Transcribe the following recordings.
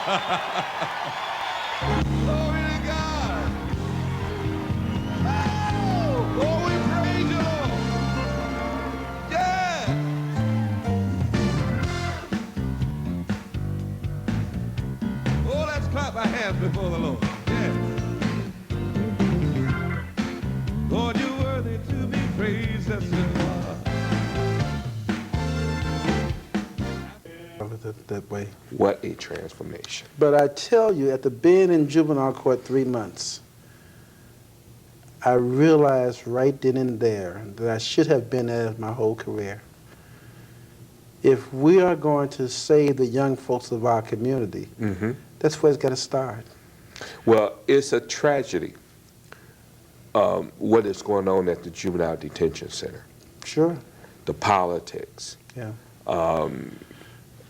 Glory to God. Oh, we praise you, Lord. Yeah. Oh, let's clap our hands before the Lord. Yeah. Lord, you're worthy to be praised. Yes, you are. That way. What a transformation. But I tell you, after being in juvenile court 3 months, I realized right then and there that I should have been there my whole career. If we are going to save the young folks of our community, that's where it's got to start. Well, it's a tragedy what is going on at the Juvenile Detention Center. Sure. The politics. Yeah.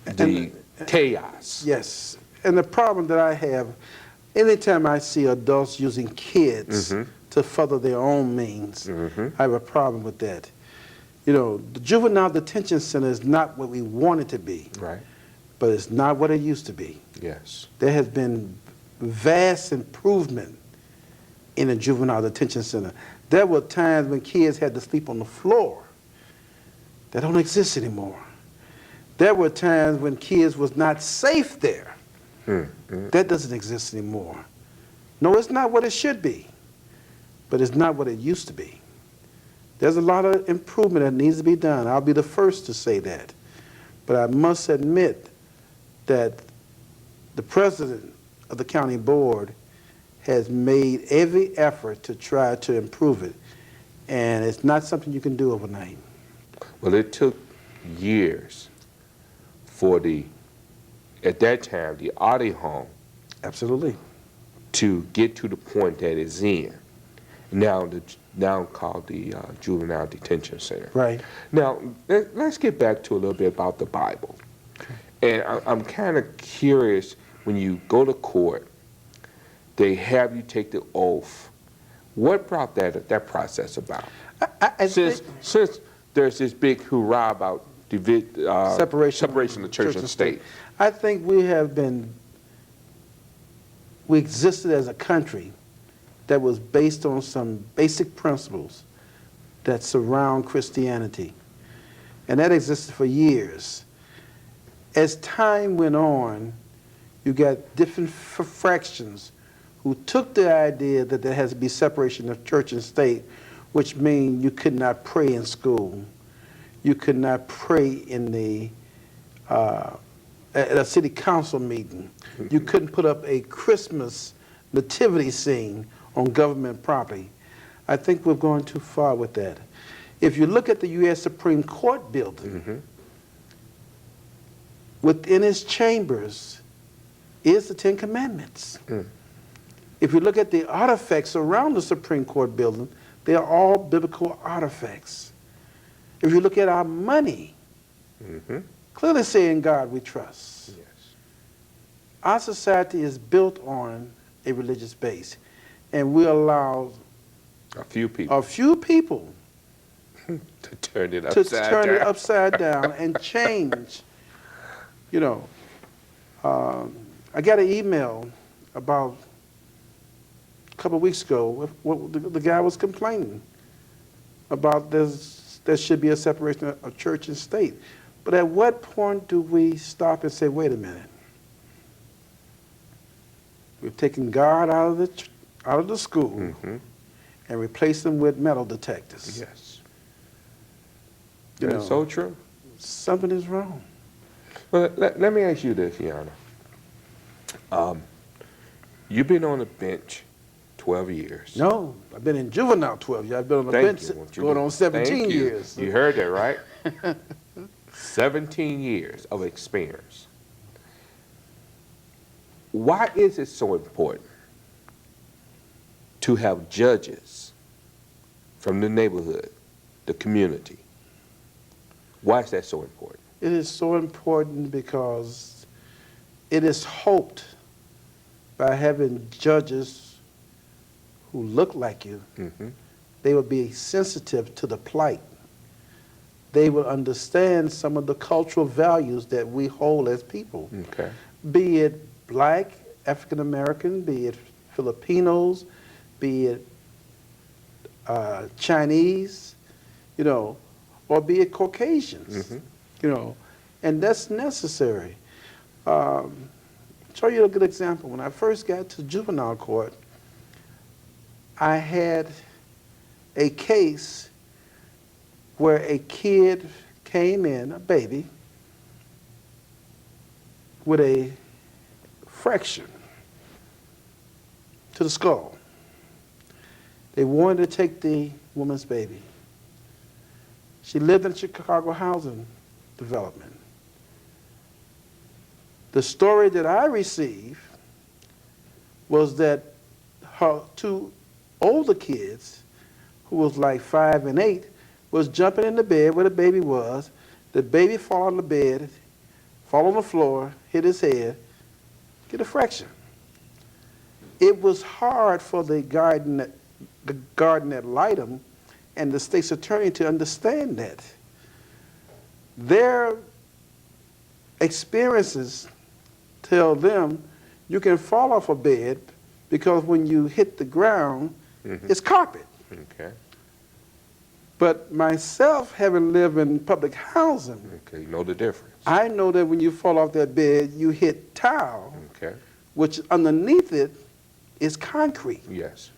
The chaos. Yes. And the problem that I have, anytime I see adults using kids to further their own means, I have a problem with that. You know, the juvenile detention center is not what we want it to be. Right. But it's not what it used to be. Yes. There has been vast improvement in a juvenile detention center. There were times when kids had to sleep on the floor. That don't exist anymore. There were times when kids was not safe there. That doesn't exist anymore. No, it's not what it should be, but it's not what it used to be. There's a lot of improvement that needs to be done. I'll be the first to say that. But I must admit that the president of the county board has made every effort to try to improve it. And it's not something you can do overnight. Well, it took years for at that time, the Audi home Absolutely. to get to the point that it's in. Now called the Juvenile Detention Center. Right. Now, let's get back to a little bit about the Bible. And I'm kind of curious, when you go to court, they have you take the oath. What brought that process about? Since there's this big hoorah about separation of church and state. I think we existed as a country that was based on some basic principles that surround Christianity. And that existed for years. As time went on, you got different fractions who took the idea that there has to be separation of church and state, which means you could not pray in school. You could not pray in at a city council meeting. You couldn't put up a Christmas nativity scene on government property. I think we've gone too far with that. If you look at the U.S. Supreme Court building, within its chambers is the Ten Commandments. If you look at the artifacts around the Supreme Court building, they are all biblical artifacts. If you look at our money, clearly saying God we trust. Yes. Our society is built on a religious base, and we allow a few people to turn it upside down and change. You know, I got an email about a couple of weeks ago. The guy was complaining about there should be a separation of church and state. But at what point do we stop and say, wait a minute? We've taken God out of the school and replaced them with metal detectors. Yes. That's so true. Something is wrong. Well, let me ask you this, Yana. You've been on the bench 12 years. No, I've been in juvenile 12 years. I've been on the bench going on 17 years. You heard that, right? 17 years of experience. Why is it so important to have judges from the neighborhood, the community? Why is that so important? It is so important because it is hoped by having judges who look like you, they will be sensitive to the plight. They will understand some of the cultural values that we hold as people. Okay. Be it black, African American, be it Filipinos, be it Chinese, you know, or be it Caucasians, you know, and that's necessary. Show you a good example. When I first got to juvenile court, I had a case where a kid came in, a baby, with a fracture to the skull. They wanted to take the woman's baby. She lived in Chicago housing development. The story that I received was that her two older kids, who was like 5 and 8, was jumping in the bed where the baby was. The baby fall on the bed, fall on the floor, hit his head, get a fracture. It was hard for the garden at Lytham and the state's attorney to understand that. Their experiences tell them you can fall off a bed because when you hit the ground, it's carpet. Okay. But myself, having lived in public housing, Okay, you know the difference. I know that when you fall off that bed, you hit tile, Okay. which underneath it is concrete. Yes.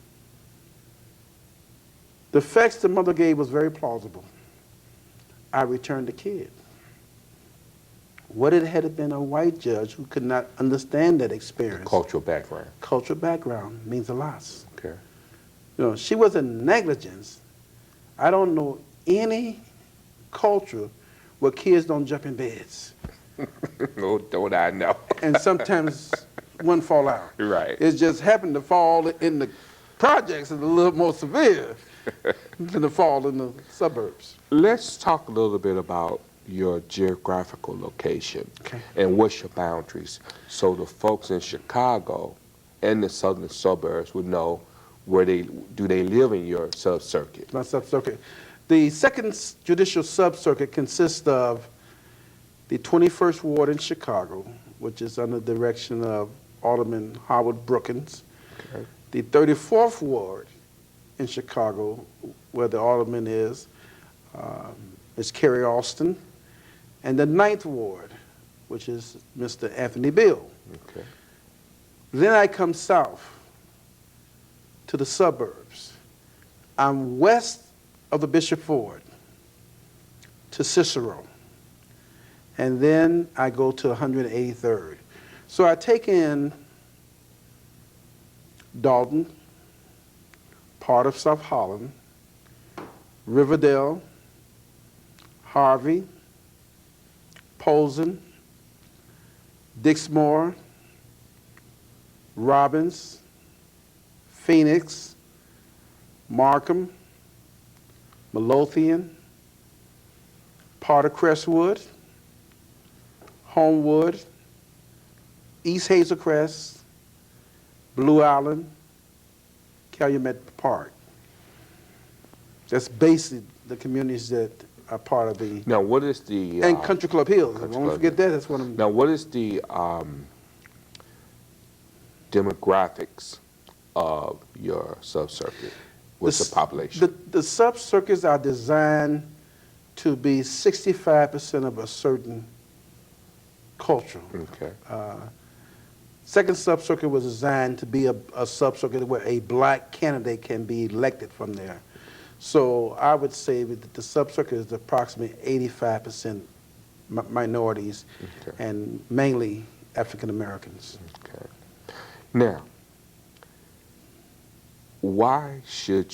The facts the mother gave was very plausible. I returned the kid. What if it had been a white judge who could not understand that experience? Cultural background. Cultural background means a lot. Okay. You know, she wasn't negligence. I don't know any culture where kids don't jump in beds. No, don't I know? And sometimes one fall out. Right. It just happened to fall in the projects is a little more severe than the fall in the suburbs. Let's talk a little bit about your geographical location and what's your boundaries, so the folks in Chicago and the southern suburbs would know where they live in your sub-circuit. My sub-circuit. The second Judicial Sub Circuit consists of the 21st Ward in Chicago, which is under the direction of Alderman Howard Brookins. Okay. The 34th Ward in Chicago, where the alderman is Kerry Alston. And the 9th Ward, which is Mr. Anthony Bill. Okay. Then I come south to the suburbs. I'm west of the Bishop Ford to Cicero. And then I go to 183rd. So I take in Dalton, part of South Holland, Riverdale, Harvey, Polson, Dixmoor, Robbins, Phoenix, Markham, Midlothian, part of Crestwood, Homewood, East Hazelcrest, Blue Island, Calumet Park. That's basically the communities that are part of the... Now, what is the... and Country Club Hills. Country Don't Club forget that. That's one of them. Now, what is the demographics of your sub-circuit? What's the population? The sub-circuits are designed to be 65% of a certain culture. Okay. Second sub-circuit was designed to be a sub-circuit where a black candidate can be elected from there. So I would say that the sub-circuit is approximately 85% minorities and mainly African Americans. Okay. Now, why should